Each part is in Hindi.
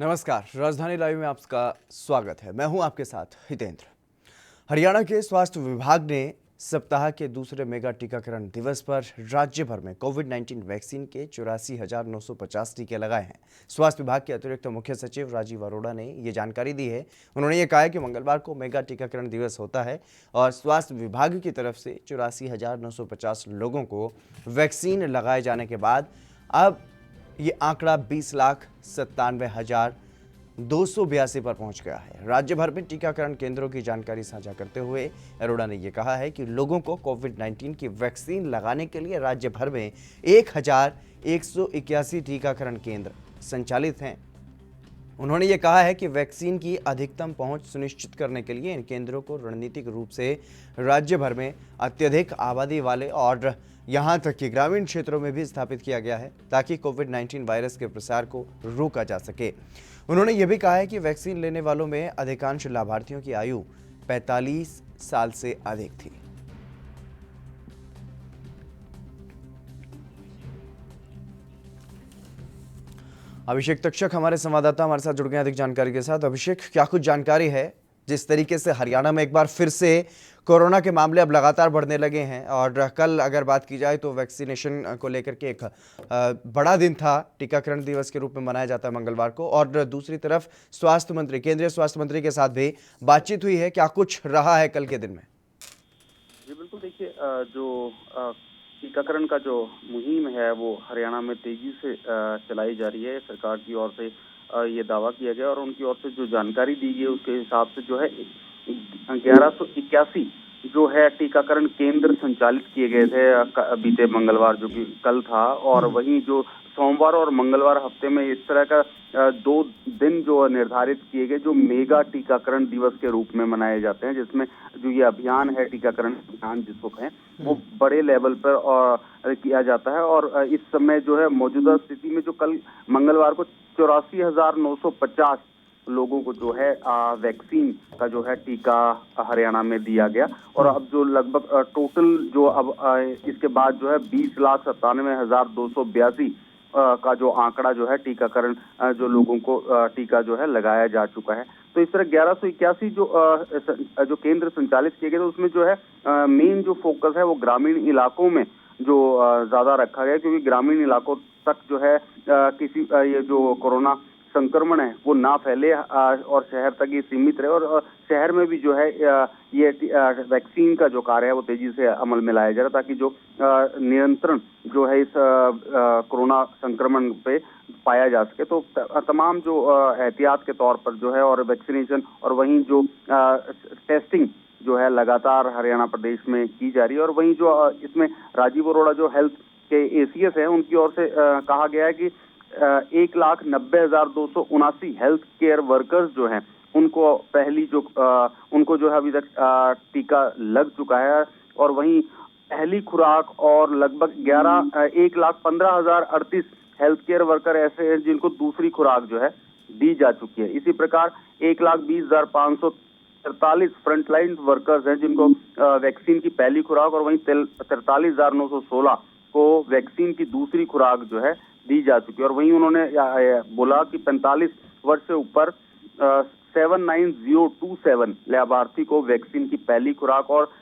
नमस्कार, राजधानी लाइव में आपका स्वागत है। मैं हूं आपके साथ हितेंद्र। हरियाणा के स्वास्थ्य विभाग ने सप्ताह के दूसरे मेगा टीकाकरण दिवस पर राज्य भर में कोविड-19 वैक्सीन के 84,950 टीके लगाए हैं। स्वास्थ्य विभाग के अतिरिक्त मुख्य सचिव राजीव अरोड़ा ने ये जानकारी दी है। उन्होंने ये कहा है कि मंगलवार को मेगा टीकाकरण दिवस होता है और स्वास्थ्य विभाग की तरफ से 84,950 लोगों को वैक्सीन लगाए जाने के बाद अब ये आंकड़ा 20,97,282 पर पहुंच गया है। राज्य भर में टीकाकरण केंद्रों की जानकारी साझा करते हुए अरोड़ा ने यह कहा है कि लोगों को कोविड-19 की वैक्सीन लगाने के लिए राज्य भर में 1,181 टीकाकरण केंद्र संचालित हैं। उन्होंने ये कहा है कि वैक्सीन की अधिकतम पहुंच सुनिश्चित करने के लिए इन केंद्रों को रणनीतिक रूप से राज्य भर में अत्यधिक आबादी वाले और यहां तक कि ग्रामीण क्षेत्रों में भी स्थापित किया गया है ताकि कोविड-19 वायरस के प्रसार को रोका जा सके। उन्होंने ये भी कहा है कि वैक्सीन लेने वालों में अधिकांश लाभार्थियों की आयु 45 साल से अधिक थी। अभिषेक तक्षक हमारे संवाददाता हमारे साथ जुड़ गए अधिक जानकारी के साथ। अभिषेक, क्या कुछ जानकारी है? जिस तरीके से हरियाणा में एक बार फिर से कोरोना के मामले अब लगातार बढ़ने लगे हैं और कल अगर बात की जाए तो वैक्सीनेशन को लेकर के एक बड़ा दिन था, टीकाकरण दिवस के रूप में मनाया जाता है मंगलवार को, और दूसरी तरफ स्वास्थ्य मंत्री, केंद्रीय स्वास्थ्य मंत्री के साथ भी बातचीत हुई है। क्या कुछ रहा है कल के दिन में? जी बिल्कुल, देखिए जो टीकाकरण का जो मुहिम है वो हरियाणा में तेजी से चलाई जा रही है। सरकार की ओर से ये दावा किया गया और उनकी ओर से जो जानकारी दी गई उसके हिसाब से जो है 1181 जो है टीकाकरण केंद्र संचालित किए गए थे बीते मंगलवार, जो कि कल था। और वहीं जो सोमवार और मंगलवार हफ्ते में इस तरह का 2 दिन जो निर्धारित किए गए, जो मेगा टीकाकरण दिवस के रूप में मनाए जाते हैं, जिसमें जो ये अभियान है, टीकाकरण अभियान जिसको कहें, वो बड़े लेवल पर किया जाता है। और इस समय जो है मौजूदा स्थिति में जो कल मंगलवार को 84,950 लोगों को जो है वैक्सीन का जो है टीका हरियाणा में दिया गया। और अब जो लगभग टोटल जो अब इसके बाद जो है 20,97,282 का जो आंकड़ा जो है टीकाकरण जो लोगों को टीका जो है लगाया जा चुका है। तो इस तरह 1181 जो केंद्र संचालित किए गए, तो उसमें जो है मेन जो फोकस है वो ग्रामीण इलाकों में जो ज्यादा रखा गया, क्योंकि ग्रामीण इलाकों तक जो है किसी ये जो कोरोना संक्रमण है वो ना फैले और शहर तक ही सीमित रहे। और शहर में भी जो है ये वैक्सीन का जो कार्य है वो तेजी से अमल में लाया जा रहा है, ताकि जो नियंत्रण जो है इस कोरोना संक्रमण पे पाया जा सके। तो तमाम जो एहतियात के तौर पर जो है और वैक्सीनेशन और वहीं जो टेस्टिंग जो है लगातार हरियाणा प्रदेश में की जा रही है। और वहीं जो इसमें राजीव अरोड़ा जो हेल्थ के एसीएस है, उनकी ओर से कहा गया है कि 1,90,279 हेल्थ केयर वर्कर्स जो हैं उनको उनको जो है अभी तक टीका लग चुका है। और वहीं पहली खुराक और लगभग 1,15,038 हेल्थ केयर वर्कर ऐसे हैं जिनको दूसरी खुराक जो है दी जा चुकी है। इसी प्रकार 1,20,543 फ्रंटलाइन वर्कर्स हैं जिनको वैक्सीन की पहली खुराक और वहीं 43,916 को वैक्सीन की दूसरी खुराक जो है दी जा चुकी है। और वहीं उन्होंने बोला कि 45 वर्ष से ऊपर 79027 लाभार्थी को वैक्सीन की पहली खुराक और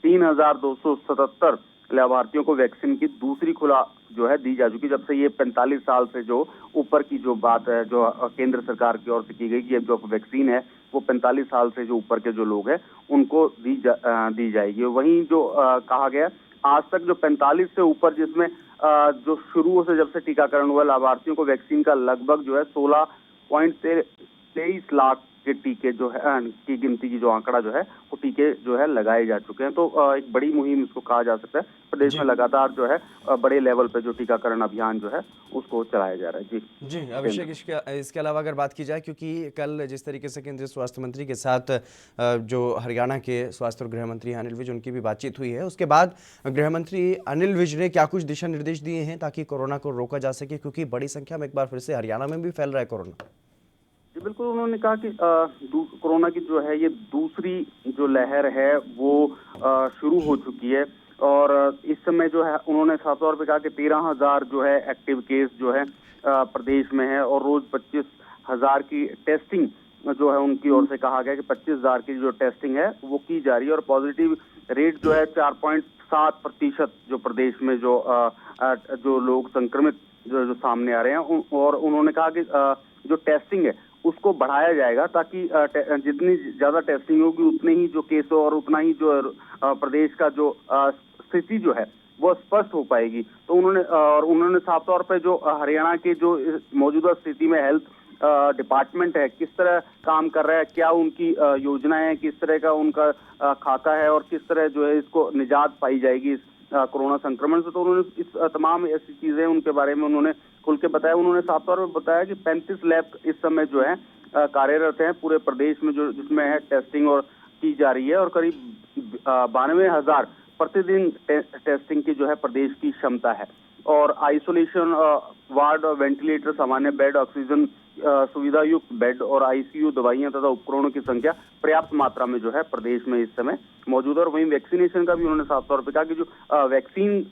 3,277 लाभार्थियों को वैक्सीन की दूसरी खुराक जो है दी जा चुकी। जब से ये 45 साल से जो ऊपर की जो बात है, जो केंद्र सरकार की ओर से की गई कि जो वैक्सीन है वो 45 साल से जो ऊपर के जो लोग हैं उनको दी जाएगी। वहीं जो कहा गया आज तक जो 45 से ऊपर, जिसमें जो शुरू से जब से टीकाकरण हुआ, लाभार्थियों को वैक्सीन का लगभग जो है 16.23 लाख के टीके जो है की गिनती की जो आंकड़ा जो है वो टीके जो है लगाए जा चुके हैं। तो एक बड़ी मुहिम इसको कहा जा सकता है। प्रदेश में लगातार जो है बड़े लेवल पे जो टीकाकरण अभियान जो है उसको चलाया जा रहा है। जी अभिषेक, इसके अलावा अगर बात की जाए, क्योंकि कल जिस तरीके से केंद्रीय स्वास्थ्य मंत्री के साथ जो हरियाणा के स्वास्थ्य और गृह मंत्री अनिल विज, उनकी भी बातचीत हुई है, उसके बाद गृह मंत्री अनिल विज ने क्या कुछ दिशा निर्देश दिए हैं ताकि कोरोना को रोका जा सके, क्योंकि बड़ी संख्या में एक बार फिर से हरियाणा में भी फैल रहा है कोरोना? जी बिल्कुल, उन्होंने कहा कि कोरोना की जो है ये दूसरी जो लहर है वो शुरू हो चुकी है। और इस समय जो है उन्होंने साफ तौर पे कहा कि 13,000 जो है एक्टिव केस जो है प्रदेश में है और रोज 25 25,000 की टेस्टिंग जो है उनकी ओर से कहा गया कि 25,000 की जो टेस्टिंग है वो की जा रही है, और पॉजिटिव रेट जो है 4.7% जो प्रदेश में जो लोग संक्रमित जो सामने आ रहे हैं और उन्होंने कहा कि जो टेस्टिंग है उसको बढ़ाया जाएगा, ताकि जितनी ज्यादा टेस्टिंग होगी उतने ही जो केस और उतना ही जो प्रदेश का जो स्थिति जो है वो स्पष्ट हो पाएगी। तो उन्होंने साफ तौर पे जो हरियाणा के जो मौजूदा स्थिति में हेल्थ डिपार्टमेंट है किस तरह काम कर रहा है, क्या उनकी योजनाएं हैं, किस तरह का उनका खाका है और किस तरह जो है इसको निजात पाई जाएगी इस कोरोना संक्रमण से, तो उन्होंने इस तमाम ऐसी चीजें उनके बारे में उन्होंने खुल के बताया। उन्होंने साफ तौर पर बताया कि 35 लैब इस समय जो है कार्यरत हैं पूरे प्रदेश में, जो जिसमें है टेस्टिंग और की जा रही है, और करीब 92,000 प्रतिदिन टेस्टिंग की जो है प्रदेश की क्षमता है। और आइसोलेशन वार्ड और वेंटिलेटर, सामान्य बेड, ऑक्सीजन सुविधा युक्त बेड और आईसीयू दवाइयां तथा उपकरणों की संख्या पर्याप्त मात्रा में जो है प्रदेश में इस समय मौजूद है। और वहीं वैक्सीनेशन का भी उन्होंने साफ तौर पर कहा कि जो वैक्सीन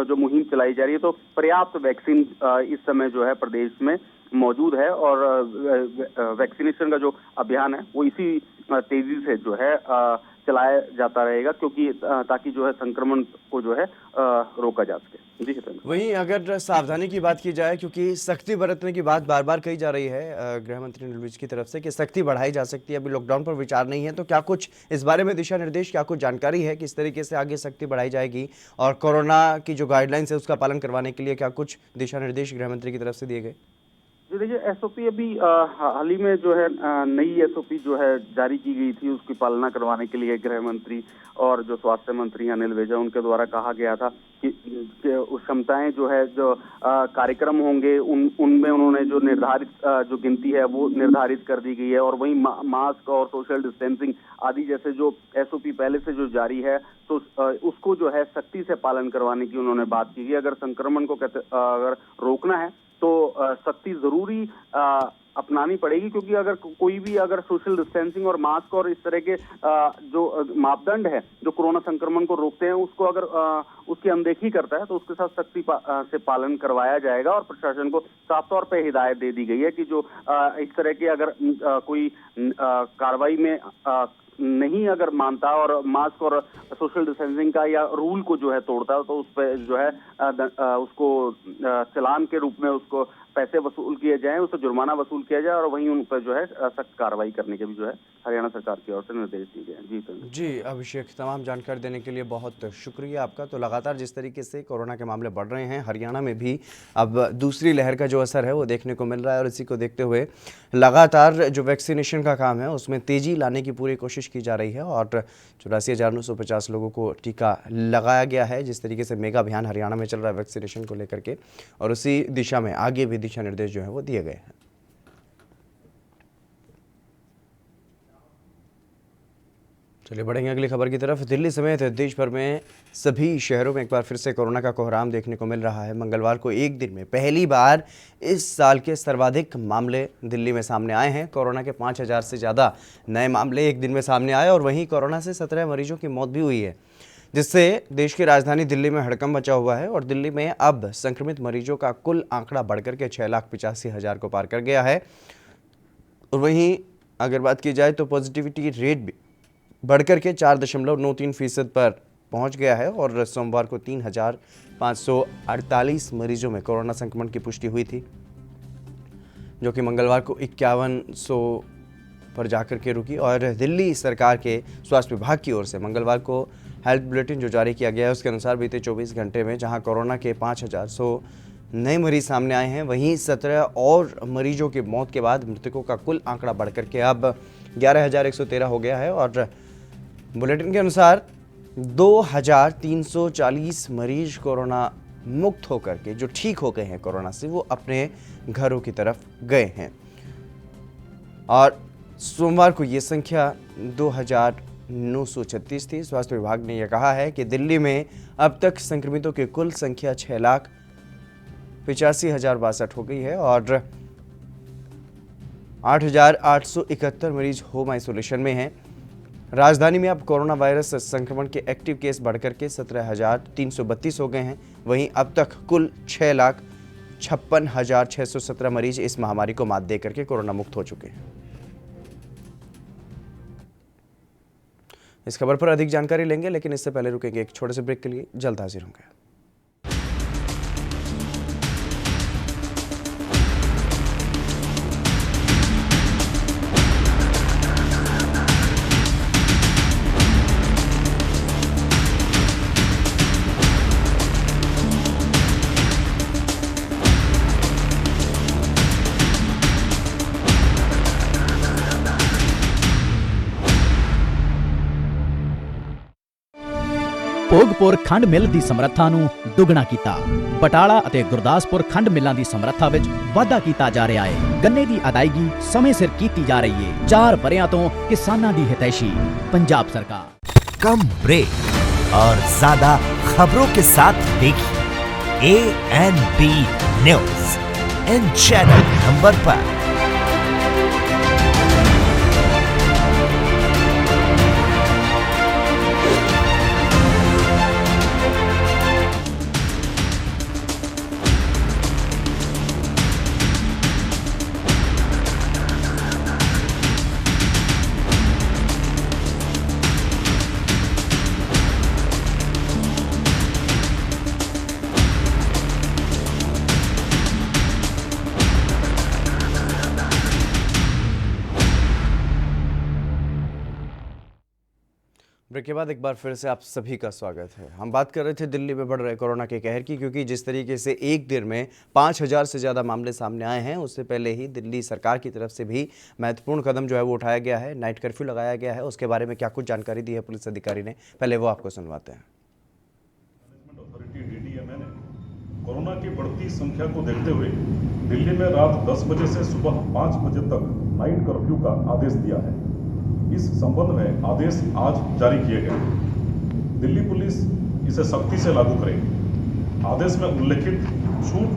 जो मुहिम चलाई जा रही है, तो पर्याप्त वैक्सीन इस समय जो है प्रदेश में मौजूद है, और वैक्सीनेशन का जो अभियान है वो इसी तेजी से जो है चलाया जाता रहेगा, क्योंकि ताकि जो है संक्रमण को जो है रोका जा सके। जी हितेंद्र। वहीं अगर सावधानी की बात की जाए, क्योंकि सख्ती बरतने की बात बार बार कही जा रही है गृह मंत्री अनिल विज की तरफ से कि सख्ती बढ़ाई जा सकती है, अभी लॉकडाउन पर विचार नहीं है, तो क्या कुछ इस बारे में दिशा निर्देश, क्या कुछ जानकारी है किस तरीके से आगे सख्ती बढ़ाई जाएगी, और कोरोना की जो गाइडलाइंस है उसका पालन करवाने के लिए क्या कुछ दिशा निर्देश गृह मंत्री की तरफ से दिए गए? जी देखिए, एसओपी अभी हाल ही में जो है नई एसओपी जो है जारी की गई थी, उसकी पालना करवाने के लिए गृह मंत्री और जो स्वास्थ्य मंत्री अनिल विज उनके द्वारा कहा गया था कि उस क्षमताएं जो है जो कार्यक्रम होंगे उनमें उन्होंने जो निर्धारित जो गिनती है वो निर्धारित कर दी गई है। और वहीं मास्क और सोशल डिस्टेंसिंग आदि जैसे जो एसओपी पहले से जो जारी है, तो उसको जो है सख्ती से पालन करवाने की उन्होंने बात की है। अगर संक्रमण को अगर रोकना है तो सख्ती जरूरी अपनानी पड़ेगी, क्योंकि अगर कोई भी अगर सोशल डिस्टेंसिंग और मास्क और इस तरह के जो मापदंड है जो कोरोना संक्रमण को रोकते हैं उसको अगर उसकी अनदेखी करता है तो उसके साथ सख्ती से पालन करवाया जाएगा। और प्रशासन को साफ तौर पर हिदायत दे दी गई है कि जो इस तरह के अगर कोई कार्रवाई में नहीं अगर मानता और मास्क और सोशल डिस्टेंसिंग का या रूल को जो है तोड़ता है, तो उस पर जो है उसको चालान के रूप में उसको पैसे वसूल किए जाएं, उससे जुर्माना वसूल किया जाए, और वहीं उन पर जो है सख्त कार्रवाई करने के भी जो है हरियाणा सरकार की ओर से निर्देश दिए गए हैं। जी अभिषेक, तमाम जानकारी देने के लिए बहुत शुक्रिया आपका। तो लगातार जिस तरीके से कोरोना के मामले बढ़ रहे हैं, हरियाणा में भी अब दूसरी लहर का जो असर है वो देखने को मिल रहा है, और इसी को देखते हुए लगातार जो वैक्सीनेशन का काम है उसमें तेजी लाने की पूरी कोशिश की जा रही है, और 84,950 लोगों को टीका लगाया गया है। जिस तरीके से मेगा अभियान हरियाणा में चल रहा है वैक्सीनेशन को लेकर के, और उसी दिशा में आगे भी दिशा निर्देश जो है वो दिए गए हैं। चलिए बढ़ेंगे अगली खबर की तरफ। दिल्ली समेत देश भर में सभी शहरों में एक बार फिर से कोरोना का कोहराम देखने को मिल रहा है। मंगलवार को एक दिन में पहली बार इस साल के सर्वाधिक मामले दिल्ली में सामने आए हैं। कोरोना के 5,000 से ज़्यादा नए मामले एक दिन में सामने आए, और वहीं कोरोना से 17 मरीजों की मौत भी हुई है, जिससे देश की राजधानी दिल्ली में हड़कंप मचा हुआ है। और दिल्ली में अब संक्रमित मरीजों का कुल आंकड़ा बढ़कर के 6,85,000 को पार कर गया है। और वहीं अगर बात की जाए तो पॉजिटिविटी रेट भी बढ़कर के 4.93% पर पहुंच गया है, और सोमवार को 3,548 मरीजों में कोरोना संक्रमण की पुष्टि हुई थी, जो कि मंगलवार को 5,100 पर जाकर के रुकी। और दिल्ली सरकार के स्वास्थ्य विभाग की ओर से मंगलवार को हेल्थ बुलेटिन जो जारी किया गया है उसके अनुसार बीते 24 घंटे में जहां कोरोना के 5,100 नए मरीज सामने आए हैं, वहीं 17 और मरीजों की मौत के बाद मृतकों का कुल आंकड़ा बढ़कर के अब 11,113 हो गया है। और बुलेटिन के अनुसार 2,340 मरीज कोरोना मुक्त होकर के जो ठीक हो गए हैं कोरोना से, वो अपने घरों की तरफ गए हैं। और सोमवार को ये संख्या 2,936 थी। स्वास्थ्य विभाग ने यह कहा है कि दिल्ली में अब तक संक्रमितों की कुल संख्या 6,85,062 हो गई है, और 8,871 मरीज होम आइसोलेशन में हैं। राजधानी में अब कोरोना वायरस संक्रमण के एक्टिव केस बढ़कर के 17,332 हो गए हैं। वहीं अब तक कुल 56,617 मरीज इस महामारी को मात दे करके कोरोना मुक्त हो चुके हैं। इस खबर पर अधिक जानकारी लेंगे, लेकिन इससे पहले रुकेंगे एक छोटे से ब्रेक के लिए। जल्द हाजिर होंगे। ਭੋਗਪੁਰ ਖੰਡ ਮਿੱਲ ਦੀ ਸਮਰੱਥਾ ਨੂੰ ਦੁੱਗਣਾ ਕੀਤਾ। ਬਟਾਲਾ ਅਤੇ ਗੁਰਦਾਸਪੁਰ ਖੰਡ ਮਿੱਲਾਂ ਦੀ ਸਮਰੱਥਾ ਵਿੱਚ ਵਾਧਾ ਕੀਤਾ ਜਾ ਰਿਹਾ ਹੈ। ਗੰਨੇ ਦੀ ਅਦਾਇਗੀ ਸਮੇਂ ਸਿਰ ਕੀਤੀ ਜਾ ਰਹੀ ਹੈ। 4 ਵਰਿਆਂ ਤੋਂ ਕਿਸਾਨਾਂ ਦੀ ਹਿਤੈਸ਼ੀ ਪੰਜਾਬ सरकार। कम ब्रेक और ज्यादा खबरों के साथ देखिए ANB news in channel number पर। ब्रेक के बाद एक बार फिर से आप सभी का स्वागत है। हम बात कर रहे थे दिल्ली में बढ़ रहे कोरोना के कहर की, क्योंकि जिस तरीके से एक दिन में 5,000 से ज़्यादा मामले सामने आए हैं, उससे पहले ही दिल्ली सरकार की तरफ से भी महत्वपूर्ण कदम जो है वो उठाया गया है। नाइट कर्फ्यू लगाया गया है। उसके बारे में क्या कुछ जानकारी दी है पुलिस अधिकारी ने, पहले वो आपको सुनवाते हैं। अथॉरिटी DDMA ने कोरोना की बढ़ती संख्या को देखते हुए दिल्ली में रात 10 बजे से सुबह 5 बजे तक नाइट कर्फ्यू का आदेश दिया है। इस संबंध में आदेश आज जारी किए गए। दिल्ली पुलिस इसे सख्ती से लागू करेगी। आदेश में उल्लेखित छूट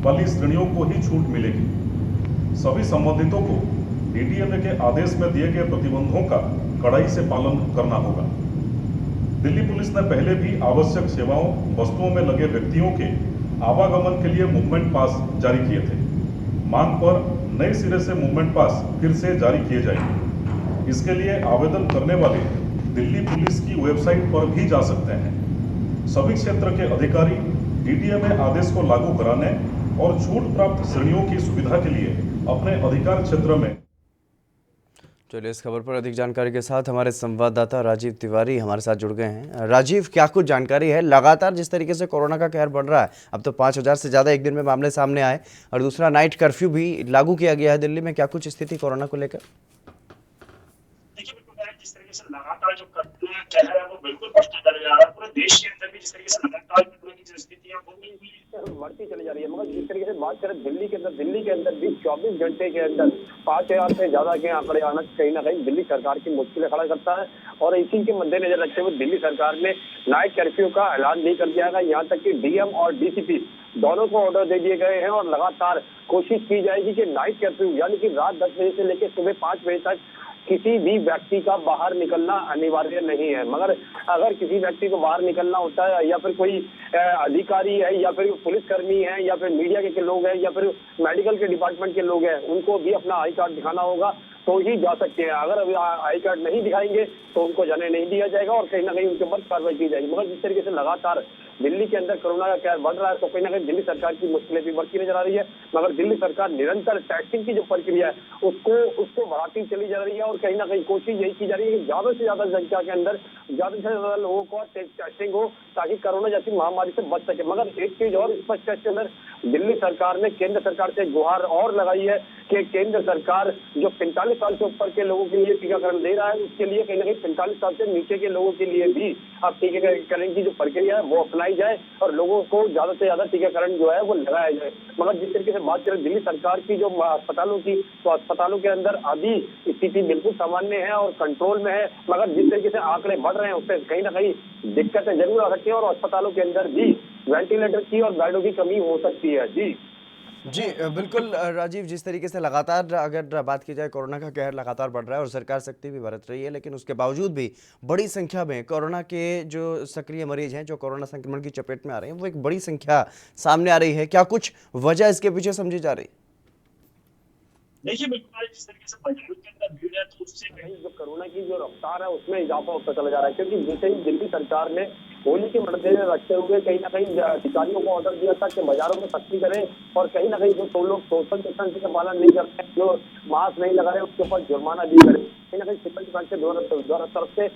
वाली श्रेणियों को ही छूट मिलेगी। सभी संबंधितों को DDMA के आदेश में दिए गए प्रतिबंधों का कड़ाई से पालन करना होगा। दिल्ली पुलिस ने पहले भी आवश्यक सेवाओं वस्तुओं में लगे व्यक्तियों के आवागमन के लिए मूवमेंट पास जारी किए थे। मांग पर नए सिरे से मूवमेंट पास फिर से जारी किए जाएंगे। इसके लिए आवेदन करने वाले दिल्ली पुलिस की वेबसाइट पर भी जा सकते हैं। सभी क्षेत्र के अधिकारी DDMA आदेश को लागू कराने और छूट प्राप्त श्रेणियों की सुविधा के लिए अपने अधिकार क्षेत्र में। चलिए, इस खबर पर अधिक जानकारी के साथ हमारे संवाददाता राजीव तिवारी हमारे साथ जुड़ गए हैं। राजीव, क्या कुछ जानकारी है? लगातार जिस तरीके से कोरोना का कहर बढ़ रहा है, अब तो 5,000 से ज़्यादा एक दिन में मामले सामने आए और दूसरा नाइट कर्फ्यू भी लागू किया गया है दिल्ली में, क्या कुछ स्थिति कोरोना को लेकर? देखिए, बिल्कुल जिस तरीके से लगातार जो कर्फ्यू कहर है वो बिल्कुल बढ़ता चला जा रहा है। पूरे देश के अंदर भी जिस तरीके से लगातार कोरोना की जो स्थिति है वो बढ़ती चली जा रही है। मगर जिस तरीके से बात करें दिल्ली के अंदर भी 24 घंटे के अंदर 5,000 से ज्यादा के आंकड़े आना कहीं ना कहीं दिल्ली सरकार की मुश्किलें खड़ा करता है। और इसी के मद्देनजर रखते हुए दिल्ली सरकार ने नाइट कर्फ्यू का ऐलान नहीं कर दिया है। यहाँ तक कि DM और DCP दोनों को ऑर्डर दे दिए गए हैं और लगातार कोशिश की जाएगी कि नाइट कर्फ्यू यानी कि रात 10 बजे से लेकर सुबह 5 बजे तक किसी भी व्यक्ति का बाहर निकलना अनिवार्य नहीं है। मगर अगर किसी व्यक्ति को बाहर निकलना होता है या फिर कोई अधिकारी है या फिर पुलिसकर्मी है या फिर मीडिया के लोग हैं या फिर मेडिकल के डिपार्टमेंट के लोग हैं, उनको भी अपना आई कार्ड दिखाना होगा तो ही जा सकते हैं। अगर अभी आई कार्ड नहीं दिखाएंगे तो उनको जाने नहीं दिया जाएगा और कहीं ना कहीं उनके ऊपर कार्रवाई की जाएगी। मगर जिस तरीके से लगातार दिल्ली के अंदर कोरोना का कहर बढ़ रहा है तो कहीं ना कहीं दिल्ली सरकार की मुश्किलें भी बढ़ती नजर आ रही है। मगर दिल्ली सरकार निरंतर टेस्टिंग की जो प्रक्रिया है उसको बढ़ाती चली जा रही है और कहीं ना कहीं कोशिश यही की जा रही है कि ज्यादा से ज्यादा संख्या के अंदर ज्यादा से ज्यादा लोगों को टेस्टिंग हो ताकि कोरोना जैसी महामारी से बच सके। मगर एक चीज और स्पष्ट है, इसके अंदर दिल्ली सरकार ने केंद्र सरकार से गुहार और लगाई है कि केंद्र सरकार जो 45 साल से ऊपर के लोगों के लिए टीकाकरण दे रहा है उसके लिए कहीं ना कहीं 45 साल से नीचे के लोगों के लिए भी अब टीकाकरण की जो प्रक्रिया है वो अपनाई जाए और लोगों को ज्यादा से ज्यादा टीकाकरण जो है वो लगाया जाए। मगर जिस तरीके से बात करें दिल्ली सरकार की जो अस्पतालों की, तो अस्पतालों के अंदर अभी स्थिति बिल्कुल सामान्य है और कंट्रोल में है। मगर जिस तरीके से आंकड़े बढ़ रहे हैं उससे कहीं ना कहीं दिक्कतें जरूर आ सकती है और अस्पतालों के अंदर भी वेंटिलेटर की और बेडों की कमी हो सकती है। जी जी बिल्कुल राजीव, जिस तरीके से लगातार अगर बात की जाए, कोरोना का कहर लगातार बढ़ रहा है और सरकार सख्ती भी बरत रही है, लेकिन उसके बावजूद भी बड़ी संख्या में कोरोना के जो सक्रिय मरीज हैं, जो कोरोना संक्रमण की चपेट में आ रहे हैं, वो एक बड़ी संख्या सामने आ रही है। क्या कुछ वजह इसके पीछे समझी जा रही? देखिए बिल्कुल जिस तरीके से बाजारों के अंदर भीड़ है तो उससे कहीं जो कोरोना की जो रफ्तार है उसमें इजाफा होता चला जा रहा है, क्योंकि जैसे ही दिल्ली सरकार ने होली के मद्देनजर रखते हुए कहीं ना कहीं अधिकारियों को ऑर्डर दिया था कि बाजारों में सख्ती करें और कहीं ना कहीं जो लोग सोशल डिस्टेंसिंग का पालन नहीं करते हैं, जो मास्क नहीं लगा रहे, उसके ऊपर जुर्माना भी करें। कहीं ना कहीं सिविल डिफेंस के द्वारा तरफ से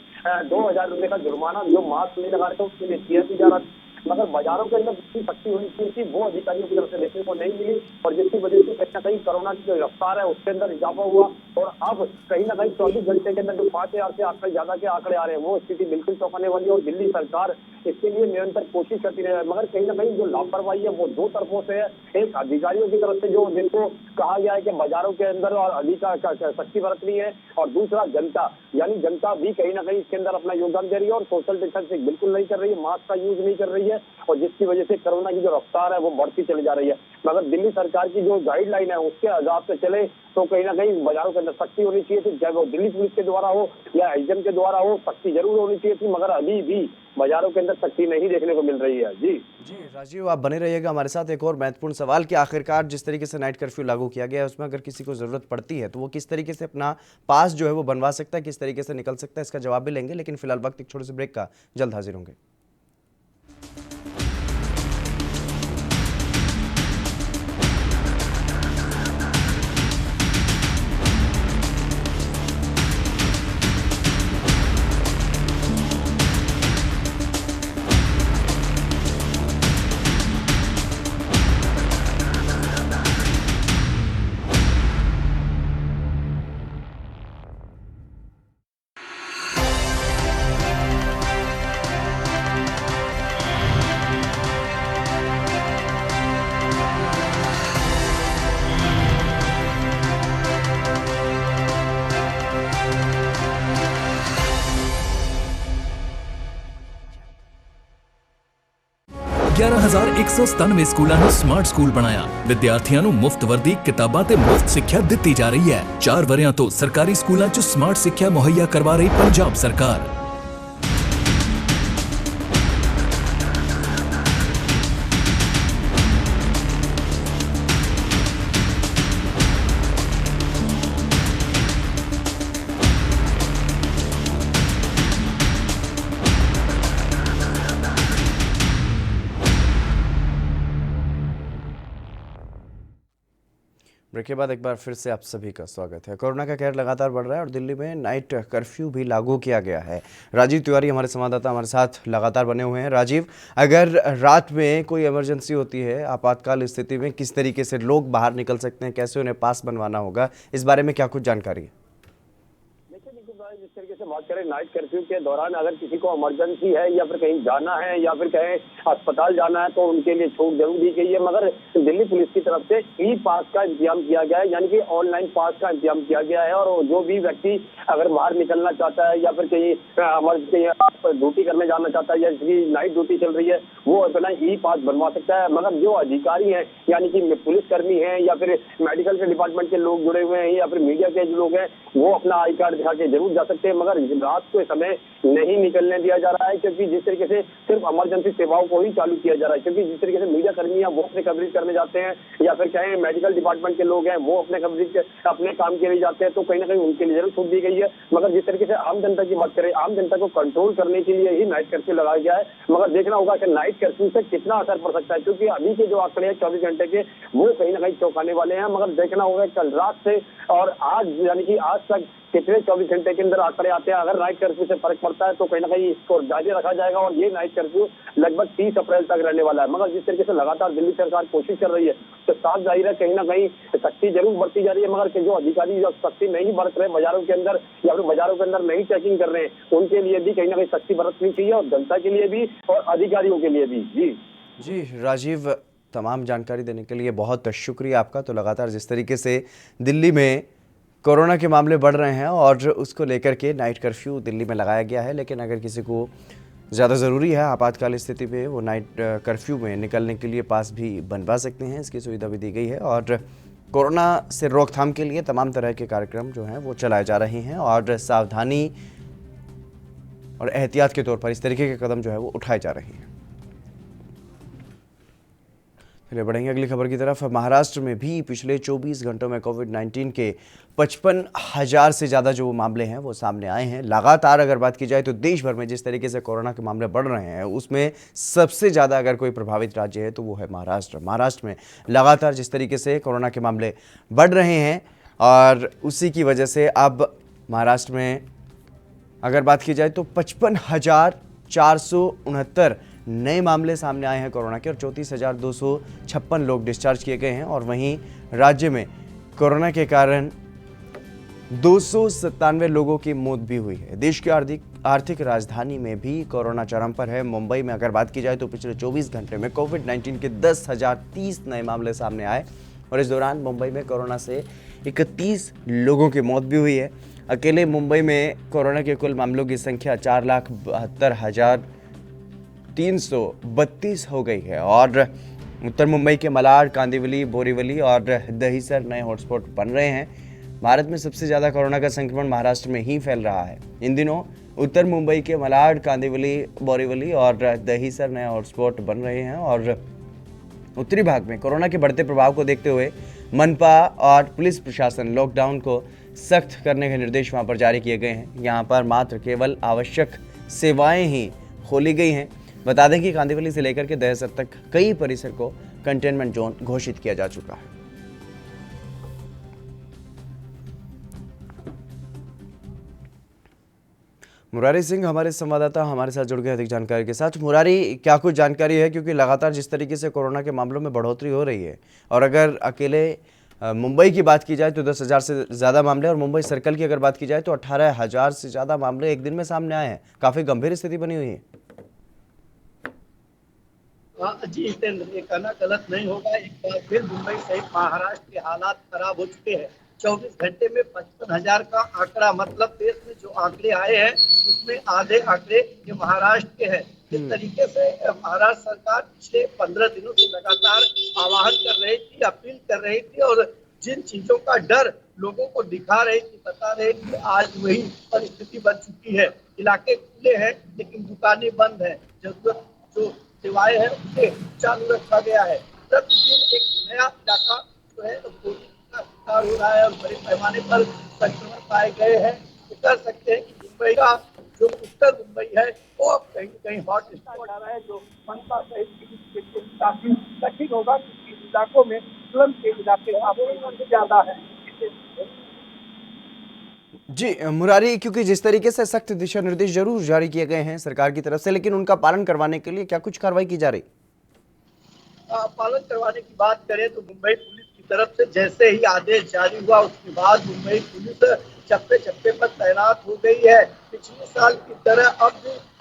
2,000 रुपए का जुर्माना जो मास्क नहीं लगा रहे थे उसके लिए किया भी जा रहा था, मगर बाजारों के अंदर जितनी सख्ती होनी चाहिए थी वो अधिकारियों की तरफ से देखने को नहीं मिली और जिसकी वजह से कहीं ना कहीं कोरोना की जो रफ्तार है उसके अंदर इजाफा हुआ और अब कहीं ना कहीं 24 घंटे के अंदर जो 5,000 से आंकड़े ज्यादा के आंकड़े आ रहे हैं वो स्थिति बिल्कुल चौंकाने वाली है और दिल्ली सरकार इसके लिए निरंतर कोशिश करती रही है, मगर कहीं ना कहीं जो लापरवाही है वो दो तरफों से है। एक अधिकारियों की तरफ से जो जिनको कहा गया है कि बाजारों के अंदर और अधिकार सख्ती बरतनी है और दूसरा जनता, यानी जनता भी कहीं ना कहीं इसके अंदर अपना योगदान दे रही है और सोशल डिस्टेंसिंग बिल्कुल नहीं कर रही है, मास्क का यूज नहीं कर रही है और जिसकी वजह से कोरोना की जो रफ्तार है वो बढ़ती चली जा रही है। मगर दिल्ली सरकार की जो गाइडलाइन है उसके हिसाब से चले तो कहीं ना कहीं बाजारों के अंदर सख्ती होनी चाहिए थी, चाहे वो दिल्ली पुलिस के द्वारा हो या एसडीएम के द्वारा हो, सख्ती जरूर होनी चाहिए थी, मगर अभी भी बाजारों के अंदर सख्ती नहीं देखने को मिल रही है। जी राजीव, आप बने रहिएगा हमारे साथ। एक और महत्वपूर्ण सवाल कि आखिरकार जिस तरीके से नाइट कर्फ्यू लागू किया गया है उसमें अगर किसी को ज़रूरत पड़ती है तो वो किस तरीके से अपना पास जो है वो बनवा सकता है, किस तरीके से निकल सकता है, इसका जवाब भी लेंगे, लेकिन फिलहाल वक्त एक छोटे से ब्रेक का, जल्द हाजिर होंगे। ग्यारह 1197 ਸਕੂਲਾਂ ਨੂੰ ਸਮਾਰਟ ਸਕੂਲ ਬਣਾਇਆ। ਵਿਦਿਆਰਥੀਆਂ ਨੂੰ ਮੁਫਤ ਵਰਦੀ, ਕਿਤਾਬਾਂ ਤੇ ਮੁਫਤ ਸਿੱਖਿਆ ਦਿੱਤੀ ਜਾ ਰਹੀ ਹੈ। 4 ਵਰਿਆਂ ਤੋਂ ਸਰਕਾਰੀ ਸਕੂਲਾਂ 'ਚ ਸਮਾਰਟ ਸਿੱਖਿਆ ਮੁਹੱਈਆ ਕਰਵਾ ਰਹੀ ਪੰਜਾਬ ਸਰਕਾਰ। ब्रेक के बाद एक बार फिर से आप सभी का स्वागत है। कोरोना का कहर लगातार बढ़ रहा है और दिल्ली में नाइट कर्फ्यू भी लागू किया गया है। राजीव तिवारी हमारे संवाददाता हमारे साथ लगातार बने हुए हैं। राजीव, अगर रात में कोई इमरजेंसी होती है, आपातकाल स्थिति में किस तरीके से लोग बाहर निकल सकते हैं, कैसे उन्हें पास बनवाना होगा, इस बारे में क्या कुछ जानकारी है? जिस तरीके से बात करें नाइट कर्फ्यू के दौरान अगर किसी को इमरजेंसी है या फिर कहीं जाना है या फिर कहीं अस्पताल जाना है तो उनके लिए छूट जरूर दी गई है, मगर दिल्ली पुलिस की तरफ से ई पास का इंतजाम किया गया है, यानी कि ऑनलाइन पास का इंतजाम किया गया है और जो भी व्यक्ति अगर बाहर निकलना चाहता है या फिर कहीं ड्यूटी करने जाना चाहता है या जिसकी नाइट ड्यूटी चल रही है वो अपना ई पास बनवा सकता है। मगर जो अधिकारी हैं यानी कि पुलिसकर्मी हैं या फिर मेडिकल के डिपार्टमेंट के लोग जुड़े हुए हैं या फिर मीडिया के जो लोग हैं वो अपना आई कार्ड दिखा के जरूर जा सकते हैं, मगर रात के समय नहीं निकलने दिया जा रहा है, क्योंकि जिस तरीके से सिर्फ इमरजेंसी सेवाओं को ही चालू किया जा रहा है, क्योंकि जिस तरीके से मीडिया कर्मी है वो अपने कवरेज करने जाते हैं या फिर कहें मेडिकल डिपार्टमेंट के लोग हैं वो अपने कवरेज अपने काम के लिए जाते हैं, तो कहीं ना कहीं उनके लिए जरूर छूट दी गई है। मगर जिस तरीके से आम जनता की बात करें, आम जनता को कंट्रोल करने के लिए ही नाइट कर्फ्यू लगाया गया है, मगर देखना होगा कि नाइट कर्फ्यू से कितना असर पड़ सकता है, क्योंकि अभी के जो आंकड़े हैं 24 घंटे के वो कहीं ना कहीं चौंकाने वाले हैं। मगर देखना होगा कल रात से और आज यानी कि आज तक कितने 24 घंटे के अंदर आंकड़े आते हैं। अगर नाइट कर्फ्यू से फर्क पड़ता है तो कहीं ना कहीं इसको जारी रखा जाएगा और ये नाइट कर्फ्यू लगभग 30 अप्रैल तक रहने वाला है। मगर जिस तरीके से लगातार दिल्ली सरकार कोशिश कर रही है तो साफ जाहिर है कहीं ना कहीं सख्ती जरूर बढ़ती जा रही है, मगर जो अधिकारी जो सख्ती नहीं बरत रहे बाजारों के अंदर या फिर बाजारों के अंदर नहीं चेकिंग कर रहे हैं उनके लिए भी कहीं ना कहीं सख्ती बरतनी चाहिए और जनता के लिए भी और अधिकारियों के लिए भी। जी राजीव, तमाम जानकारी देने के लिए बहुत शुक्रिया आपका। तो लगातार जिस तरीके से दिल्ली में कोरोना के मामले बढ़ रहे हैं और उसको लेकर के नाइट कर्फ्यू दिल्ली में लगाया गया है, लेकिन अगर किसी को ज़्यादा ज़रूरी है आपातकाल स्थिति में वो नाइट कर्फ्यू में निकलने के लिए पास भी बनवा सकते हैं, इसकी सुविधा भी दी गई है। और कोरोना से रोकथाम के लिए तमाम तरह के कार्यक्रम जो हैं वो चलाए जा रहे हैं और सावधानी और एहतियात के तौर पर इस तरीके के कदम जो है वो उठाए जा रहे हैं। चलिए बढ़ेंगे अगली खबर की तरफ। महाराष्ट्र में भी पिछले 24 घंटों में कोविड-19 के 55,000 से ज़्यादा जो मामले हैं वो सामने आए हैं। लगातार अगर बात की जाए तो देश भर में जिस तरीके से कोरोना के मामले बढ़ रहे हैं उसमें सबसे ज़्यादा अगर कोई प्रभावित राज्य है तो वो है महाराष्ट्र। महाराष्ट्र में लगातार जिस तरीके से कोरोना के मामले बढ़ रहे हैं और उसी की वजह से अब महाराष्ट्र में अगर बात की जाए तो 55,469 नए मामले सामने आए हैं कोरोना के और 34,256 लोग डिस्चार्ज किए गए हैं। और वहीं राज्य में कोरोना के कारण 297 लोगों की मौत भी हुई है। देश की आर्थिक राजधानी में भी कोरोना चरम पर है। मुंबई में अगर बात की जाए तो पिछले 24 घंटे में कोविड-19 के 10,030 नए मामले सामने आए और इस दौरान मुंबई में कोरोना से 31 लोगों की मौत भी हुई है। अकेले मुंबई में कोरोना के कुल मामलों की संख्या 4,72,332 हो गई है और उत्तर मुंबई के मलाड, कांदिवली, बोरीवली और दहिसर नए हॉटस्पॉट बन रहे हैं। भारत में सबसे ज़्यादा कोरोना का संक्रमण महाराष्ट्र में ही फैल रहा है। इन दिनों उत्तर मुंबई के मलाड, कांदिवली, बोरीवली और दहिसर नए हॉटस्पॉट बन रहे हैं और उत्तरी भाग में कोरोना के बढ़ते प्रभाव को देखते हुए मनपा और पुलिस प्रशासन लॉकडाउन को सख्त करने के निर्देश वहां पर जारी किए गए हैं। यहां पर मात्र केवल आवश्यक सेवाएं ही खोली गई हैं। बता दें कि कांदिवली से लेकर के दहिसर तक कई परिसर को कंटेनमेंट जोन घोषित किया जा चुका है। मुरारी सिंह हमारे संवाददाता हमारे साथ जुड़ गए अधिक जानकारी के साथ। मुरारी, क्या कुछ जानकारी है, क्योंकि लगातार जिस तरीके से कोरोना के मामलों में बढ़ोतरी हो रही है और अगर अकेले मुंबई की बात की जाए तो 10,000 से ज़्यादा मामले और मुंबई सर्कल की अगर बात की जाए तो 18,000 से ज़्यादा मामले एक दिन में सामने आए हैं। काफ़ी गंभीर स्थिति बनी हुई है। जी हितेंद्र, ये कहना गलत नहीं होगा। एक बार फिर मुंबई सहित महाराष्ट्र के हालात खराब हो चुके हैं। 24 घंटे में 55,000 का आंकड़ा, मतलब देश में जो आंकड़े आए हैं उसमें आधे आंकड़े ये महाराष्ट्र के हैं। इस तरीके से महाराष्ट्र सरकार पिछले 15 दिनों से लगातार आह्वान कर रही थी, अपील कर रही थी और जिन चीजों का डर लोगों को दिखा रही थी, बता रही थी, आज वही परिस्थिति बन चुकी है। इलाके खुले हैं लेकिन दुकानें बंद हैं। जरूरत जो सेवाएं हैं उसे चालू रखा गया है। प्रतिदिन एक नया इलाका जो है का शिकार हो रहा है और बड़े पैमाने पर संक्रमण पाए गए हैं। तो कह सकते हैं कि मुंबई का जो उत्तर मुंबई है वो अब कहीं न कहीं हॉट स्पॉट आ रहा है, जो मनपा सहित काफी कठिन होगा क्योंकि इलाकों में तुरंत के इलाके ज्यादा है। जी मुरारी, क्योंकि जिस तरीके से सख्त दिशा निर्देश जरूर जारी किए गए हैं सरकार की तरफ से, लेकिन उनका पालन करवाने के लिए क्या कुछ कार्रवाई की जा रही? पालन करवाने की बात करें तो मुंबई पुलिस की तरफ से जैसे ही आदेश जारी हुआ उसके बाद मुंबई पुलिस चप्पे चप्पे पर तैनात हो गई है। पिछले साल की तरह अब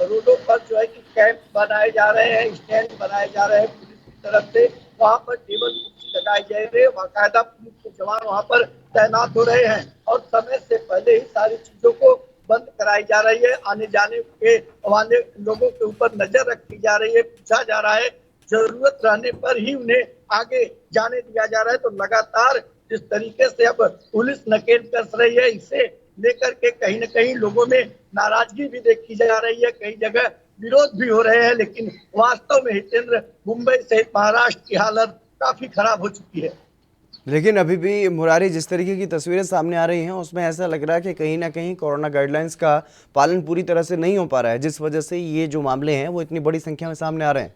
रोडों पर जो है कि कैंप बनाए जा रहे हैं, स्टैंड बनाए जा रहे हैं पुलिस की तरफ से। वहाँ पर टेबल कुर्सी लगाई जा रही है, बाकायदा पुलिस के जवान वहाँ पर तैनात हो रहे हैं और समय से पहले ही सारी चीजों को बंद कराई जा रही है। आने जाने के वाले लोगों के ऊपर नजर रखी जा रही है, पूछा जा रहा है, जरूरत रहने पर ही उन्हें आगे जाने दिया जा रहा है। तो लगातार जिस तरीके से अब पुलिस नकेल कस रही है, इसे लेकर के कहीं न कहीं लोगों में नाराजगी भी देखी जा रही है, कई जगह विरोध भी हो रहे हैं। लेकिन वास्तव में हितेंद्र, मुंबई सहित महाराष्ट्र की हालत काफी खराब हो चुकी है। लेकिन अभी भी मुरारी, जिस तरीके की तस्वीरें सामने आ रही हैं उसमें ऐसा लग रहा है कि कहीं ना कहीं कोरोना गाइडलाइंस का पालन पूरी तरह से नहीं हो पा रहा है, जिस वजह से ये जो मामले हैं वो इतनी बड़ी संख्या में सामने आ रहे हैं।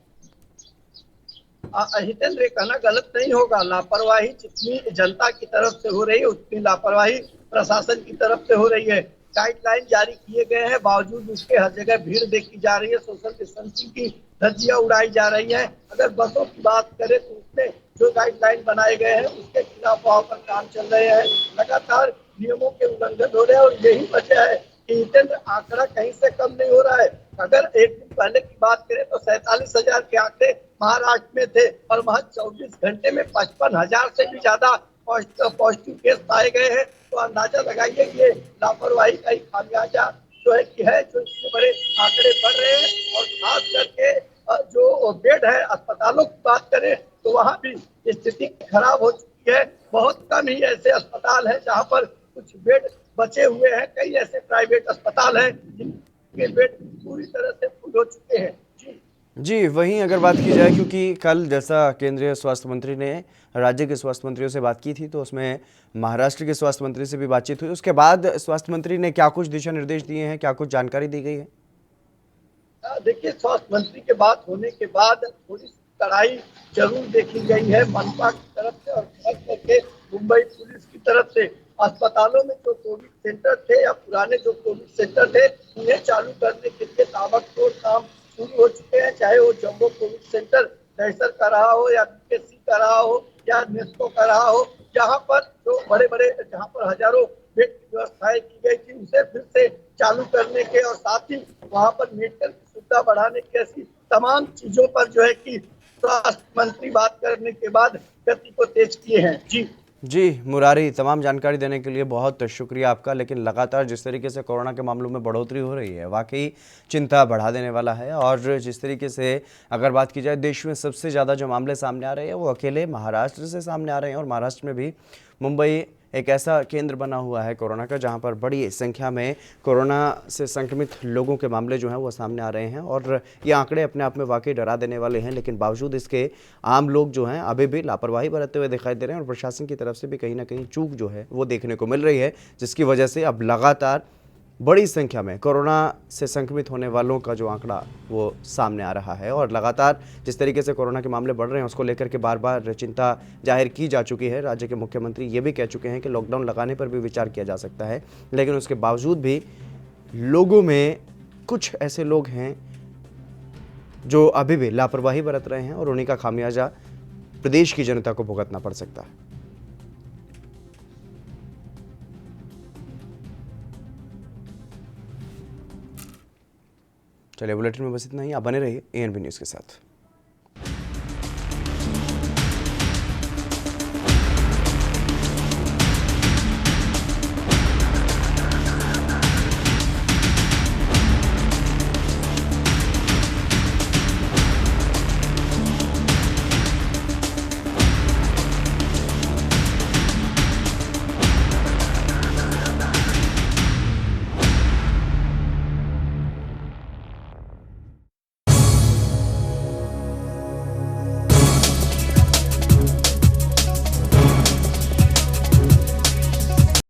हितेंद्र, कहना गलत नहीं होगा। लापरवाही जितनी जनता की तरफ से हो रही है उतनी लापरवाही प्रशासन की तरफ से हो रही है। गाइडलाइन जारी किए गए हैं, बावजूद उसके हर जगह भीड़ देखी जा रही है, सोशल डिस्टेंसिंग की धज्जियां उड़ाई जा रही है। अगर बसों की बात करें तो उसमें जो गाइडलाइन बनाए गए हैं उसके खिलाफ वहां पर काम चल रहे हैं। लगातार नियमों के उल्लंघन हो रहे हैं और यही वजह है कि हितेंद्र, आंकड़ा कहीं से कम नहीं हो रहा है। अगर एक दिन पहले की बात करें तो 47,000 के आंकड़े महाराष्ट्र में थे और महज 24 घंटे में 55,000 से भी ज्यादा पॉजिटिव केस पाए गए हैं। तो अंदाजा लगाइए कि ये लापरवाही का ही खामियाजा जो है कि है जो इतने बड़े आंकड़े बढ़ रहे हैं। और खास करके जो बेड है अस्पतालों की बात करें तो वहाँ भी स्थिति खराब हो चुकी है। बहुत कम ही ऐसे अस्पताल हैं जहाँ पर कुछ बेड बचे हुए हैं। कई ऐसे प्राइवेट अस्पताल हैं जिनके बेड पूरी तरह से फुल हो चुके हैं। जी, वहीं अगर बात की जाए, क्योंकि कल जैसा केंद्रीय स्वास्थ्य मंत्री ने राज्य के स्वास्थ्य मंत्रियों से बात की थी, तो उसमें महाराष्ट्र के स्वास्थ्य मंत्री से भी बातचीत हुई। उसके बाद स्वास्थ्य मंत्री ने क्या कुछ दिशा निर्देश दिए हैं, क्या कुछ जानकारी दी गई है? देखिए, स्वास्थ्य मंत्री के बात होने के बाद थोड़ी सी कड़ाई जरूर देखी गई है मनपा की तरफ से और खास करके मुंबई पुलिस की तरफ से। अस्पतालों में जो कोविड सेंटर थे या पुराने जो कोविड सेंटर थे उन्हें चालू करने के लिए ताबड़तोड़ काम शुरू हो चुके हैं। चाहे वो जम्बो कोविड सेंटर दहसर का रहा हो या बीकेसी का रहा हो या नेस्को का रहा हो, जहाँ पर जो बड़े बड़े जहाँ पर हजारों बेड की व्यवस्थाएं की गई थी उसे फिर से चालू करने के और साथ ही वहाँ पर मेडिकल की सुविधा बढ़ाने की ऐसी तमाम चीजों पर जो है कि स्वास्थ्य मंत्री बात करने के बाद गति को तेज किए हैं। जी मुरारी, तमाम जानकारी देने के लिए बहुत शुक्रिया आपका। लेकिन लगातार जिस तरीके से कोरोना के मामलों में बढ़ोतरी हो रही है, वाकई चिंता बढ़ा देने वाला है। और जिस तरीके से अगर बात की जाए, देश में सबसे ज़्यादा जो मामले सामने आ रहे हैं वो अकेले महाराष्ट्र से सामने आ रहे हैं। और महाराष्ट्र में भी मुंबई एक ऐसा केंद्र बना हुआ है कोरोना का, जहां पर बड़ी संख्या में कोरोना से संक्रमित लोगों के मामले जो हैं वो सामने आ रहे हैं। और ये आंकड़े अपने आप में वाकई डरा देने वाले हैं। लेकिन बावजूद इसके आम लोग जो हैं अभी भी लापरवाही बरतते हुए दिखाई दे रहे हैं। और प्रशासन की तरफ से भी कहीं ना कहीं चूक जो है वो देखने को मिल रही है, जिसकी वजह से अब लगातार बड़ी संख्या में कोरोना से संक्रमित होने वालों का जो आंकड़ा वो सामने आ रहा है। और लगातार जिस तरीके से कोरोना के मामले बढ़ रहे हैं उसको लेकर के बार बार चिंता जाहिर की जा चुकी है। राज्य के मुख्यमंत्री ये भी कह चुके हैं कि लॉकडाउन लगाने पर भी विचार किया जा सकता है। लेकिन उसके बावजूद भी लोगों में कुछ ऐसे लोग हैं जो अभी भी लापरवाही बरत रहे हैं और उन्हीं का खामियाजा प्रदेश की जनता को भुगतना पड़ सकता है। चलिए, बुलेटिन में बस इतना ही। आप बने रहिए ANB न्यूज़ के साथ।